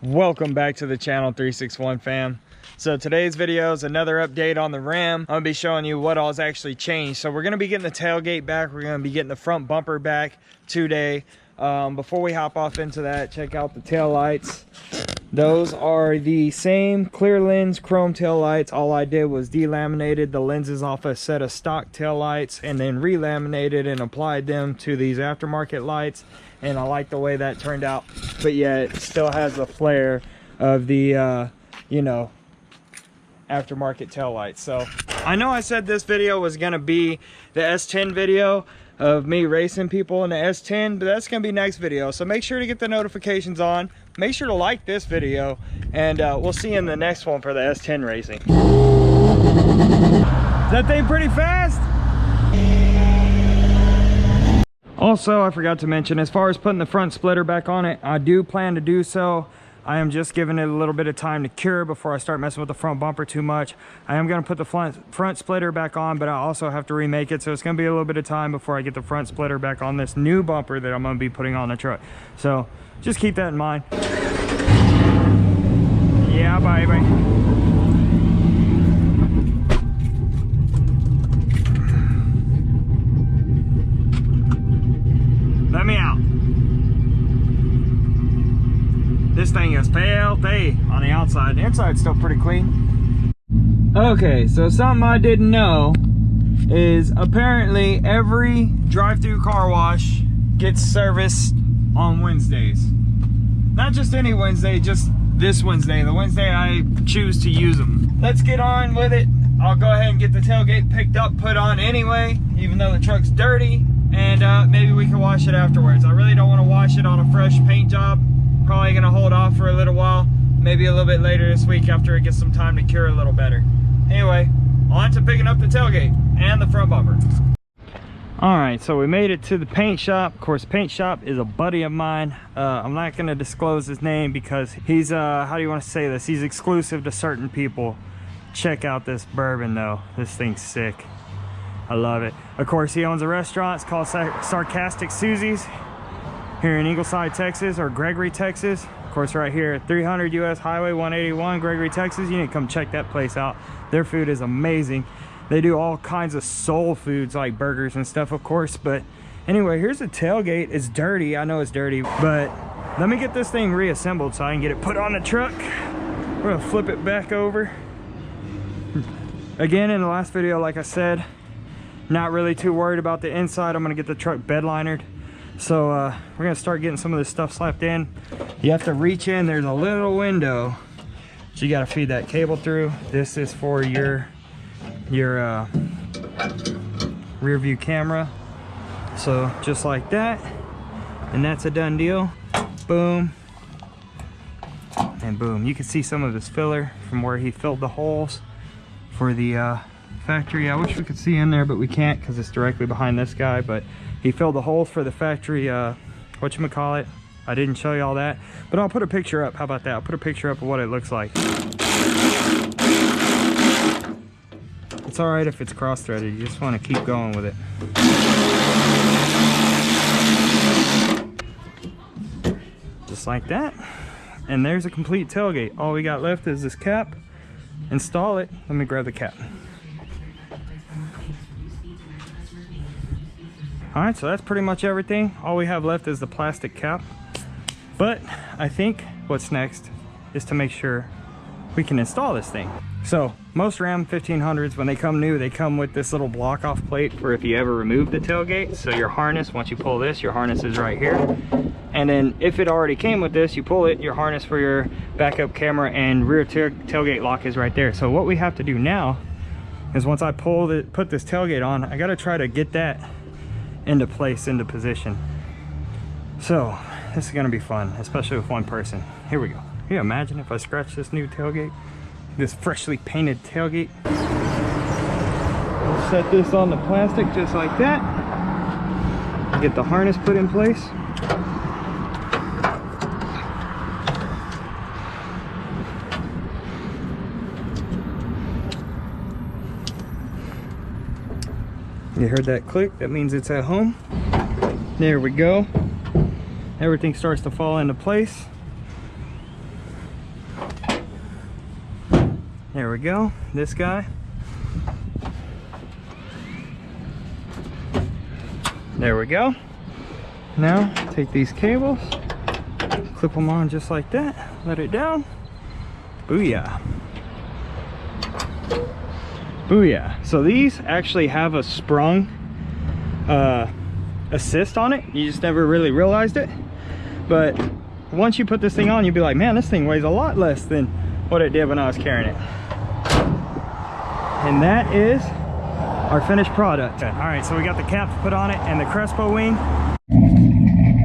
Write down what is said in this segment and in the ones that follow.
Welcome back to the channel, 361 fam. So today's video is another update on the Ram. I'm gonna be showing you what all's actually changed. So we're gonna be getting the tailgate back. We're gonna be getting the front bumper back today. Before we hop off into that, check out the tail lights. Those are the same clear lens chrome tail lights. All I did was delaminated the lenses off a set of stock tail lights and then relaminated and applied them to these aftermarket lights. And I like the way that turned out, but yeah, it still has the flare of the you know, aftermarket tail lights. So I know I said this video was gonna be the S10 video of me racing people in the S10, but that's gonna be next video. So make sure to get the notifications on, make sure to like this video, and we'll see you in the next one for the S10 racing. Is that thing pretty fast? Also, I forgot to mention, as far as putting the front splitter back on it, I do plan to do so. I am just giving it a little bit of time to cure before I start messing with the front bumper too much. I am going to put the front splitter back on, but I also have to remake it, so it's going to be a little bit of time before I get the front splitter back on this new bumper that I'm going to be putting on the truck. So just keep that in mind. Yeah, baby. Let me out. This thing is filthy on the outside. The inside's still pretty clean. Okay, so something I didn't know is apparently every drive-through car wash gets serviced on Wednesdays. Not just any Wednesday, just this Wednesday, the Wednesday I choose to use them. Let's get on with it. I'll go ahead and get the tailgate picked up, put on anyway, even though the truck's dirty. And maybe we can wash it afterwards. I really don't want to wash it on a fresh paint job. Probably gonna hold off for a little while, maybe a little bit later this week after it gets some time to cure a little better. Anyway, on to picking up the tailgate and the front bumper. All right, so we made it to the paint shop. Of course, paint shop is a buddy of mine. I'm not gonna disclose his name because he's, how do you want to say this? He's exclusive to certain people. Check out this bourbon though. This thing's sick. I love it. Of course, he owns a restaurant. It's called Sarcastic Susie's here in Ingleside, Texas, or Gregory, Texas. Of course, right here at 300 US Highway 181, Gregory, Texas. You need to come check that place out. Their food is amazing. They do all kinds of soul foods like burgers and stuff, of course. But anyway, here's the tailgate. It's dirty. I know it's dirty, but let me get this thing reassembled so I can get it put on the truck. We're gonna flip it back over. Again, in the last video, like I said, not really too worried about the inside. I'm gonna get the truck bed linered. So we're gonna start getting some of this stuff slapped in. You have to reach in, there's a little window that you gotta feed that cable through. This is for your rear view camera. So just like that, and that's a done deal. Boom, and boom. You can see some of this filler from where he filled the holes for the factory. I wish we could see in there, but we can't because it's directly behind this guy. But he filled the holes for the factory, whatchamacallit. I didn't show you all that, but I'll put a picture up. How about that? I'll put a picture up of what it looks like. It's all right if it's cross-threaded. You just want to keep going with it. Just like that. And there's a complete tailgate. All we got left is this cap. Install it. Let me grab the cap. All right, so that's pretty much everything. All we have left is the plastic cap. But I think what's next is to make sure we can install this thing. So most Ram 1500s, when they come new, they come with this little block off plate for if you ever remove the tailgate. So your harness, once you pull this, your harness is right here. And then if it already came with this, you pull it, your harness for your backup camera and rear tailgate lock is right there. So what we have to do now is once I put this tailgate on, I gotta try to get that into place, into position. So this is gonna be fun, especially with one person. Here we go. Can you imagine if I scratch this new tailgate? This freshly painted tailgate. We'll set this on the plastic just like that. Get the harness put in place. You heard that click? That means it's at home. There we go. Everything starts to fall into place. There we go, this guy. There we go. Now take these cables, clip them on just like that, let it down. Booyah. Booyah. So these actually have a sprung assist on it. You just never really realized it. But once you put this thing on, you'll be like, man, this thing weighs a lot less than what it did when I was carrying it. And that is our finished product. All right, so we got the caps put on it and the Crespo wing.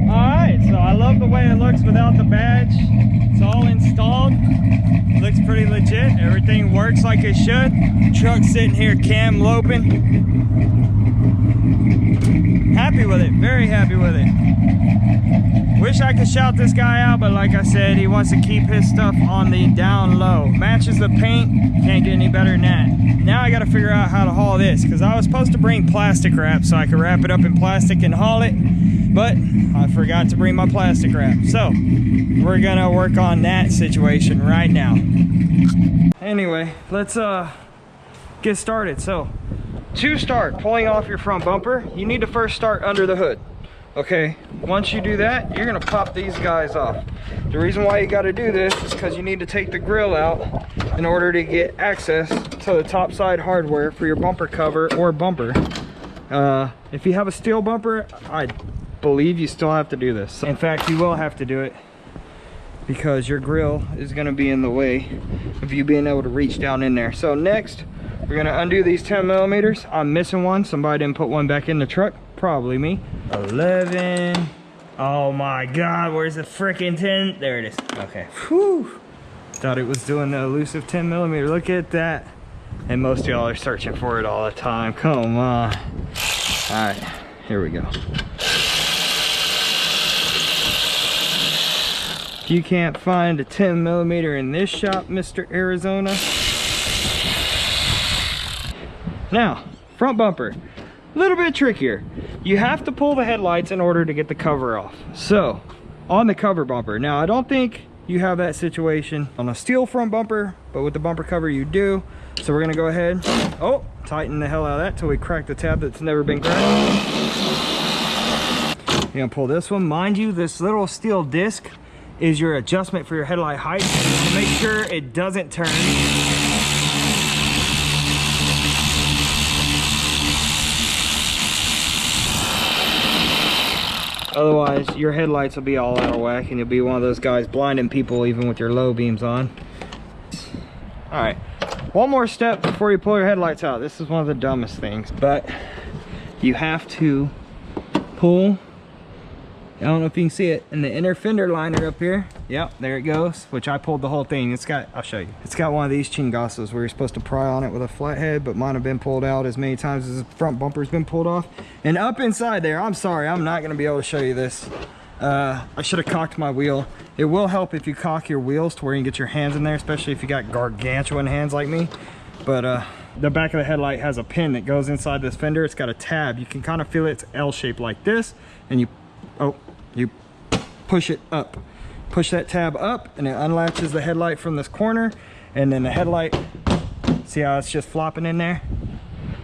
All right, so I love the way it looks without the badge. It's all installed. It looks pretty legit. Everything works like it should. Truck's sitting here cam loping. Happy with it, very happy with it. Wish I could shout this guy out, but like I said, he wants to keep his stuff on the down low. Matches the paint, can't get any better than that. Now I gotta figure out how to haul this, because I was supposed to bring plastic wrap so I could wrap it up in plastic and haul it, but I forgot to bring my plastic wrap. So we're gonna work on that situation right now. Anyway, let's get started. So to start pulling off your front bumper, you need to first start under the hood. Okay, once you do that, you're gonna pop these guys off. The reason why you gotta do this is because you need to take the grill out in order to get access to the top side hardware for your bumper cover or bumper. If you have a steel bumper, I believe you still have to do this. In fact, you will have to do it because your grill is gonna be in the way of you being able to reach down in there. So next, we're gonna undo these 10 millimeters. I'm missing one. Somebody didn't put one back in the truck. Probably me. 11. Oh my God, where's the freaking 10? There it is. Okay. Whew. Thought it was doing the elusive 10 millimeter. Look at that. And most of y'all are searching for it all the time. Come on. All right, here we go. If you can't find a 10 millimeter in this shop, Mr. Arizona. Now, front bumper. A little bit trickier. You have to pull the headlights in order to get the cover off. So on the cover bumper, now I don't think you have that situation on a steel front bumper, but with the bumper cover you do. So we're gonna go ahead, tighten the hell out of that till we crack the tab that's never been cracked. You're gonna pull this one. Mind you, this little steel disc is your adjustment for your headlight height. So make sure it doesn't turn. Otherwise, your headlights will be all out of whack and you'll be one of those guys blinding people even with your low beams on. All right, one more step before you pull your headlights out. This is one of the dumbest things, but you have to pull, I don't know if you can see it, in the inner fender liner up here. Yep, there it goes, which I pulled the whole thing. It's got, I'll show you. It's got one of these chingasos where you're supposed to pry on it with a flathead, but mine have been pulled out as many times as the front bumper's been pulled off. And up inside there, I'm sorry, I'm not gonna be able to show you this. I should have cocked my wheel. It will help if you cock your wheels to where you can get your hands in there, especially if you got gargantuan hands like me. But the back of the headlight has a pin that goes inside this fender. It's got a tab. You can kind of feel it. It's L-shaped like this, and you push it up. Push that tab up and it unlatches the headlight from this corner, and then the headlight, see how it's just flopping in there?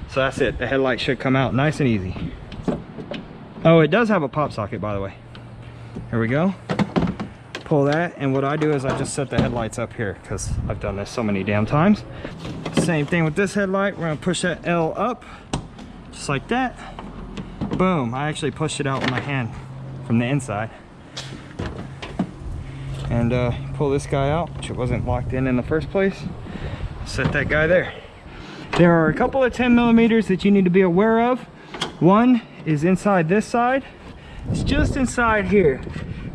So that's it. The headlight should come out nice and easy. Oh, it does have a pop socket, by the way. Here we go. Pull that, and what I do is I just set the headlights up here because I've done this so many damn times. Same thing with this headlight. We're gonna push that L up just like that. Boom. I actually pushed it out with my hand from the inside. And pull this guy out, which it wasn't locked in the first place. Set that guy there. There are a couple of 10 millimeters that you need to be aware of. One is inside this side. It's just inside here,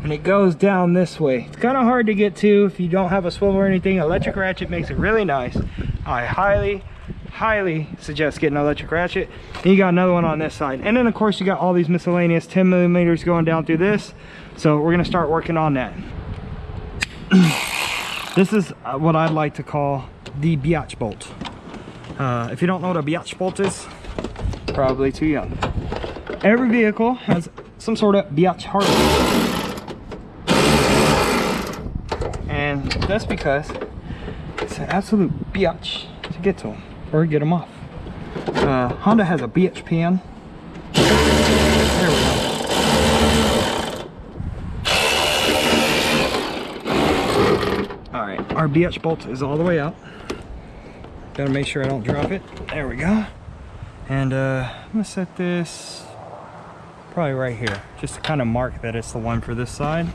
and it goes down this way. It's kind of hard to get to if you don't have a swivel or anything. Electric ratchet makes it really nice. I highly suggest getting an electric ratchet. And you got another one on this side, and then of course you got all these miscellaneous 10 millimeters going down through this. So we're gonna start working on that. This is what I'd like to call the biatch bolt. If you don't know what a biatch bolt is, probably too young. Every vehicle has some sort of biatch hardware, and that's because It's an absolute bitch to get to them or get them off. Honda has a bitch pen. There we go. Alright, our BH bolt is all the way out. Gotta make sure I don't drop it. There we go. And I'm gonna set this probably right here, just to kind of mark that it's the one for this side.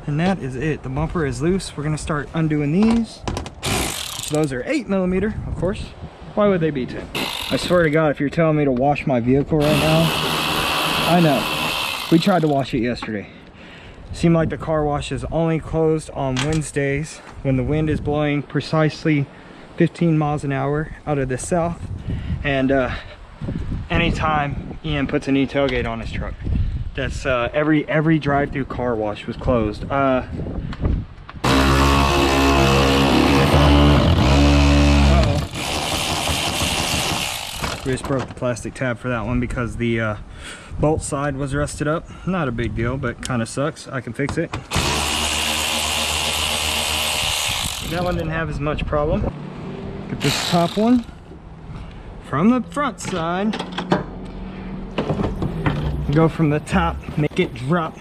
And that is it. The bumper is loose. We're gonna start undoing these. Those are 8mm, of course. Why would they be 10? I swear to God, if you're telling me to wash my vehicle right now, I know. We tried to wash it yesterday. Seemed like the car wash is only closed on Wednesdays when the wind is blowing precisely 15 miles an hour out of the south. And anytime Ian puts a new tailgate on his truck. That's every drive-through car wash was closed. We just broke the plastic tab for that one because the bolt side was rusted up. Not a big deal, but kind of sucks. I can fix it. That one didn't have as much problem. Get this top one from the front side. Go from the top, make it drop.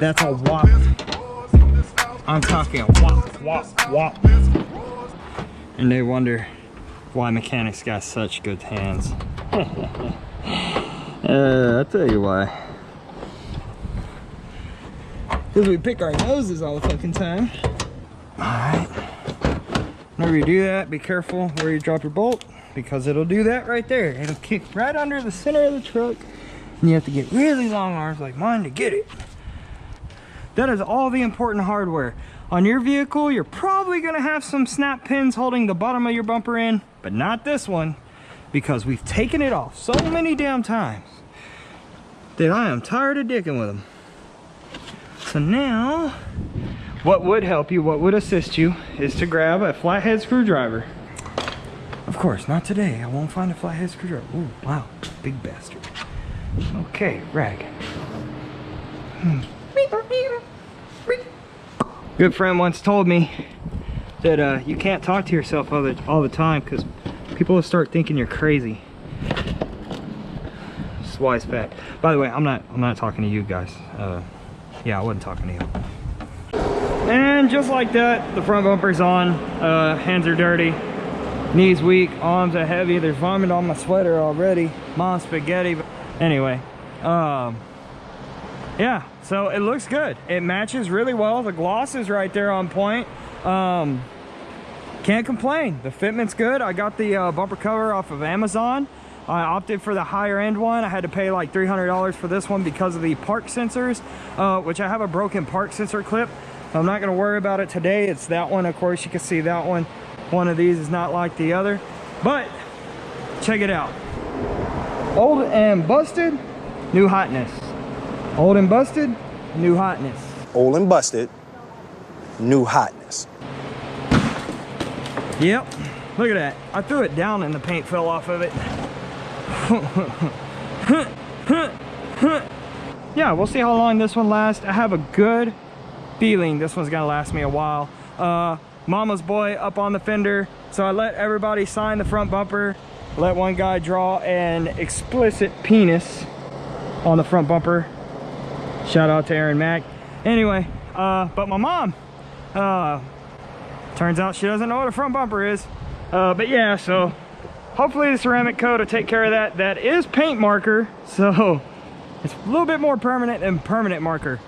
That's a whop. I'm talking a whop, whop, whop. And they wonder why mechanics got such good hands. I'll tell you why. Because we pick our noses all the fucking time. Alright. Whenever you do that, be careful where you drop your bolt, because it'll do that right there. It'll kick right under the center of the truck, and you have to get really long arms like mine to get it. That is all the important hardware. On your vehicle, you're probably gonna have some snap pins holding the bottom of your bumper in, but not this one, because we've taken it off so many damn times that I am tired of dicking with them. So now, what would help you, what would assist you, is to grab a flathead screwdriver. Of course, not today. I won't find a flathead screwdriver. Ooh, wow, big bastard. Okay, rag. Good friend once told me that you can't talk to yourself all the time because people will start thinking you're crazy. It's a wise fact. By the way, I'm not talking to you guys. Yeah, I wasn't talking to you. And just like that, the front bumper's on. Hands are dirty, knees weak, arms are heavy. There's vomit on my sweater already. Mom's spaghetti. But anyway, yeah, so it looks good. It matches really well. The gloss is right there on point. Can't complain. The fitment's good. I got the bumper cover off of Amazon. I opted for the higher end one. I had to pay like $300 for this one because of the park sensors, which I have a broken park sensor clip. I'm not gonna worry about it today. It's that one. Of course, you can see that one. One of these is not like the other, but check it out. Old and busted, new hotness. Old and busted, new hotness. Old and busted, new hotness. Yep, look at that. I threw it down and the paint fell off of it. Yeah, we'll see how long this one lasts. I have a good feeling this one's gonna last me a while. Mama's boy up on the fender, so I let everybody sign the front bumper. Let one guy draw an explicit penis on the front bumper. Shout out to Aaron Mack. Anyway, but my mom, turns out she doesn't know what a front bumper is. But yeah, so hopefully the ceramic coat will take care of that. That is paint marker, so it's a little bit more permanent than permanent marker.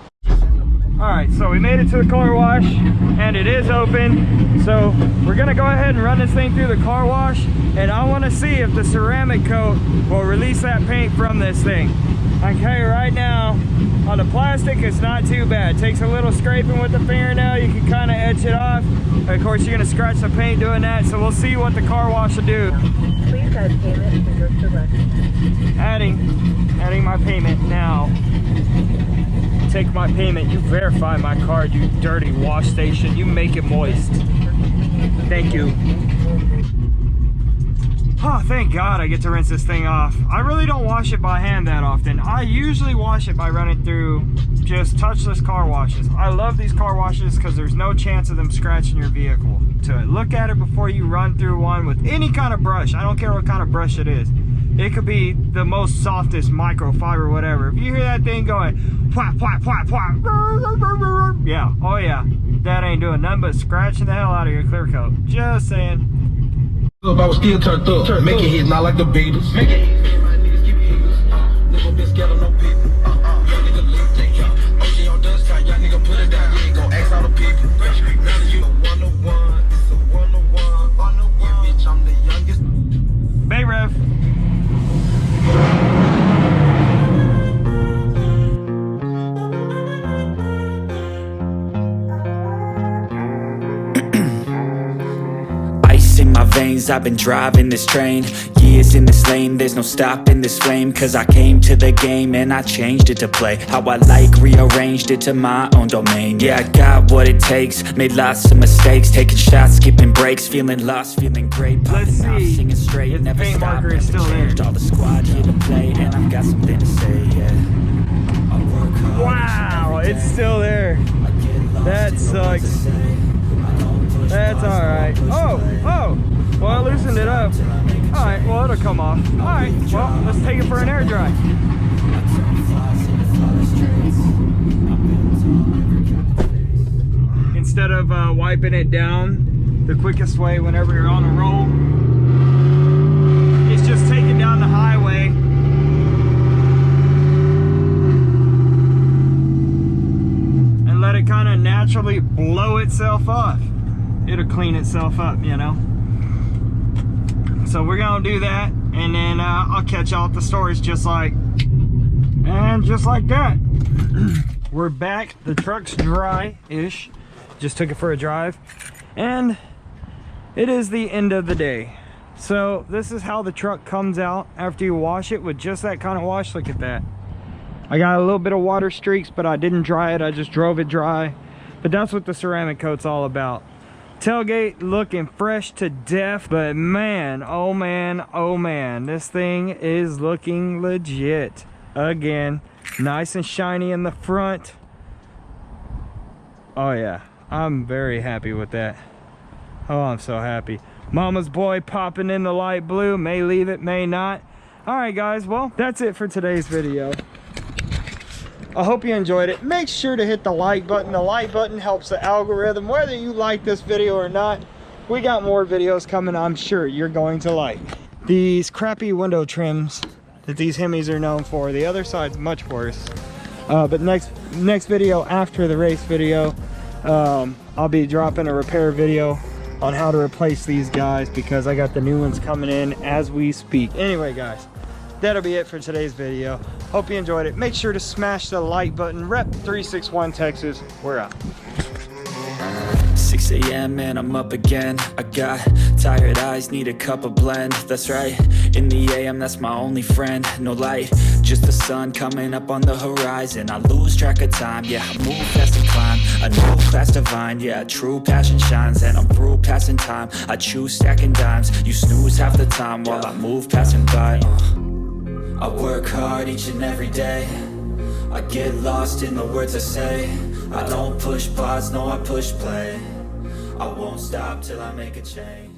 All right, so we made it to the car wash and it is open. So we're gonna go ahead and run this thing through the car wash, and I wanna see if the ceramic coat will release that paint from this thing. Okay, right now on the plastic, it's not too bad. It takes a little scraping with the fingernail. You can kind of edge it off. Of course, you're gonna scratch the paint doing that, so we'll see what the car wash will do. Please add payment to your select. Adding my payment now. Take my payment. You verify my card, you dirty wash station. You make it moist. Thank you. Oh, thank God I get to rinse this thing off. I really don't wash it by hand that often. I usually wash it by running through just touchless car washes. I love these car washes because there's no chance of them scratching your vehicle. To look at it before you run through one with any kind of brush. I don't care what kind of brush it is. It could be the most softest microfiber, whatever. If you hear that thing going, pwah, pwah, pwah, pwah, yeah, oh yeah, that ain't doing nothing but scratching the hell out of your clear coat. Just saying. I was still turned up, make it hit not like the Beatles. Make it. Bay Rev. In my veins, I've been driving this train. Years in this lane, there's no stopping this flame. Cause I came to the game and I changed it to play how I like, rearranged it to my own domain. Yeah, I got what it takes, made lots of mistakes, taking shots, skipping breaks, feeling lost, feeling great. Let's Popping out, see singing straight, if never the paint stop, marker never is still changed. there. All the squad here to play, and I've got something to say, yeah. I work hard. Wow, it's still there. That sucks. That's alright. Oh, well, I loosened it up. Alright, well, it'll come off. Alright, well, let's take it for an air dry. Instead of wiping it down, the quickest way whenever you're on a roll is just take it down the highway. And let it kind of naturally blow itself off. It'll clean itself up, you know. So we're gonna do that, and then I'll catch y'all at the stores just like that. We're back. The truck's dry-ish. Just took it for a drive, and it is the end of the day. So this is how the truck comes out after you wash it with just that kind of wash. Look at that. I got a little bit of water streaks, but I didn't dry it. I just drove it dry. But that's what the ceramic coat's all about. Tailgate looking fresh to death, but man, oh man, oh man, this thing is looking legit. Again, nice and shiny in the front. Oh yeah, I'm very happy with that. Oh, I'm so happy. Mama's boy popping in the light blue, may leave it, may not. All right guys, well, that's it for today's video. I hope you enjoyed it. Make sure to hit the like button. The like button helps the algorithm. Whether you like this video or not, we got more videos coming I'm sure you're going to like. These crappy window trims that these Hemis are known for, the other side's much worse. But next video after the race video, I'll be dropping a repair video on how to replace these guys because I got the new ones coming in as we speak. Anyway guys, that'll be it for today's video. Hope you enjoyed it. Make sure to smash the like button. Rep 361 Texas. We're out. 6 a.m. and I'm up again. I got tired eyes, need a cup of blend. That's right, in the AM, that's my only friend. No light, just the sun coming up on the horizon. I lose track of time, yeah, I move fast and climb. A new class divine, yeah, true passion shines. And I'm through passing time, I choose stacking dimes. You snooze half the time while I move passing by. I work hard each and every day. I get lost in the words I say. I don't push pause, no I push play. I won't stop till I make a change.